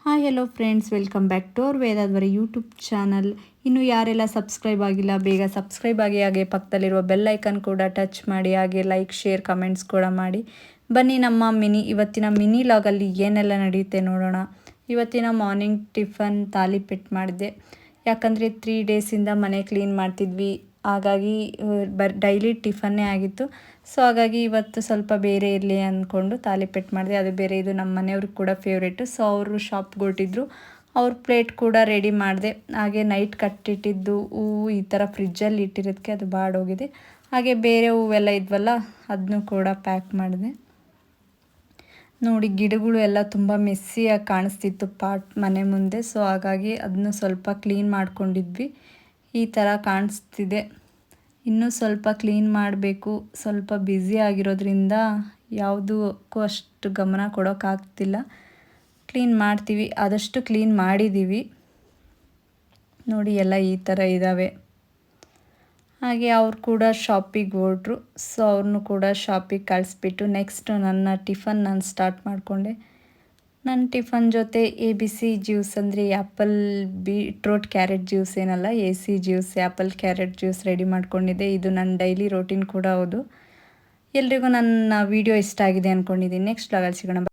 Hi hello friends, welcome back to our ವೇದಾದ್ವರಿ YouTube channel. ಇನ್ನು ಯಾರೆಲ್ಲ ಸಬ್ಸ್ಕ್ರೈಬ್ ಆಗಿಲ್ಲ ಬೇಗ ಸಬ್ಸ್ಕ್ರೈಬ್ ಆಗಿ, ಹಾಗೆ ಪಕ್ಕದಲ್ಲಿರುವ ಬೆಲ್ ಐಕನ್ ಕೂಡ ಟಚ್ ಮಾಡಿ, ಹಾಗೆ ಲೈಕ್ ಶೇರ್ ಕಮೆಂಟ್ಸ್ ಕೂಡ ಮಾಡಿ. ಬನ್ನಿ ನಮ್ಮ ಇವತ್ತಿನ ಮಿನಿ ಲಾಗಲ್ಲಿ ಏನೆಲ್ಲ ನಡೆಯುತ್ತೆ ನೋಡೋಣ. ಇವತ್ತಿನ ಮಾರ್ನಿಂಗ್ ಟಿಫನ್ ತಾಲಿಪೆಟ್ಟು ಮಾಡಿದೆ. ಯಾಕಂದರೆ 3 ಡೇಸಿಂದ ಮನೆ ಕ್ಲೀನ್ ಮಾಡ್ತಿದ್ವಿ, ಹಾಗಾಗಿ ಡೈಲಿ ಟಿಫನ್ನೇ ಆಗಿತ್ತು. ಸೊ ಹಾಗಾಗಿ ಇವತ್ತು ಸ್ವಲ್ಪ ಬೇರೆ ಇರಲಿ ಅಂದ್ಕೊಂಡು ತಾಲಿಪೆಟ್ಟು ಮಾಡಿದೆ. ಅದು ಬೇರೆ, ಇದು ನಮ್ಮ ಮನೆಯವ್ರಿಗೆ ಕೂಡ ಫೇವ್ರೇಟು. ಸೊ ಅವರು ಶಾಪ್ಗೆ ಹೊರಟಿದ್ರು, ಅವ್ರ ಪ್ಲೇಟ್ ಕೂಡ ರೆಡಿ ಮಾಡಿದೆ. ಹಾಗೆ ನೈಟ್ ಕಟ್ಟಿಟ್ಟಿದ್ದು ಹೂವು ಈ ಥರ ಫ್ರಿಜ್ಜಲ್ಲಿ ಇಟ್ಟಿರೋದಕ್ಕೆ ಅದು ಬಾಡೋಗಿದೆ. ಹಾಗೆ ಬೇರೆ ಹೂವೆಲ್ಲ ಇದ್ವಲ್ಲ, ಅದನ್ನು ಕೂಡ ಪ್ಯಾಕ್ ಮಾಡಿದೆ. ನೋಡಿ, ಗಿಡಗಳು ಎಲ್ಲ ತುಂಬ ಮೆಸ್ಸಿಯಾಗಿ ಕಾಣಿಸ್ತಿತ್ತು ಮನೆ ಮುಂದೆ. ಸೊ ಹಾಗಾಗಿ ಅದನ್ನು ಸ್ವಲ್ಪ ಕ್ಲೀನ್ ಮಾಡ್ಕೊಂಡಿದ್ವಿ. ಈ ಥರ ಕಾಣಿಸ್ತಿದೆ. ಇನ್ನೂ ಸ್ವಲ್ಪ ಕ್ಲೀನ್ ಮಾಡಬೇಕು. ಸ್ವಲ್ಪ ಬ್ಯುಸಿ ಆಗಿರೋದ್ರಿಂದ ಯಾವುದಕ್ಕೂ ಅಷ್ಟು ಗಮನ ಕೊಡೋಕ್ಕಾಗ್ತಿಲ್ಲ. ಕ್ಲೀನ್ ಮಾಡ್ತೀವಿ, ಆದಷ್ಟು ಕ್ಲೀನ್ ಮಾಡಿದ್ದೀವಿ. ನೋಡಿ, ಎಲ್ಲ ಈ ಥರ ಇದ್ದಾವೆ. ಹಾಗೆ ಅವ್ರು ಕೂಡ ಶಾಪಿಗೆ ಹೊರಟ್ರು. ಸೊ ಅವ್ರನ್ನೂ ಕೂಡ ಶಾಪಿಗೆ ಕಳಿಸ್ಬಿಟ್ಟು ನೆಕ್ಸ್ಟ್ ನನ್ನ ಟಿಫನ್ ನಾನು ಸ್ಟಾರ್ಟ್ ಮಾಡಿಕೊಂಡೆ. ನನ್ನ ಟಿಫನ್ ಜೊತೆ ABC ಜ್ಯೂಸ್, ಅಂದರೆ ಆ್ಯಪಲ್ ಬೀಟ್ರೋಟ್ ಕ್ಯಾರೆಟ್ ಜ್ಯೂಸ್ ಏನಲ್ಲ, AC juice, apple carrot juice ready ಮಾಡ್ಕೊಂಡಿದ್ದೆ. ಇದು ನನ್ನ ಡೈಲಿ ರೋಟೀನ್ ಕೂಡ ಹೌದು. ಎಲ್ರಿಗೂ ನನ್ನ ವಿಡಿಯೋ ಇಷ್ಟ ಆಗಿದೆ ಅಂದ್ಕೊಂಡಿದ್ದೀನಿ. ನೆಕ್ಸ್ಟ್ ಲಾಗಲ್ಲಿ ಸಿಗೋಣ.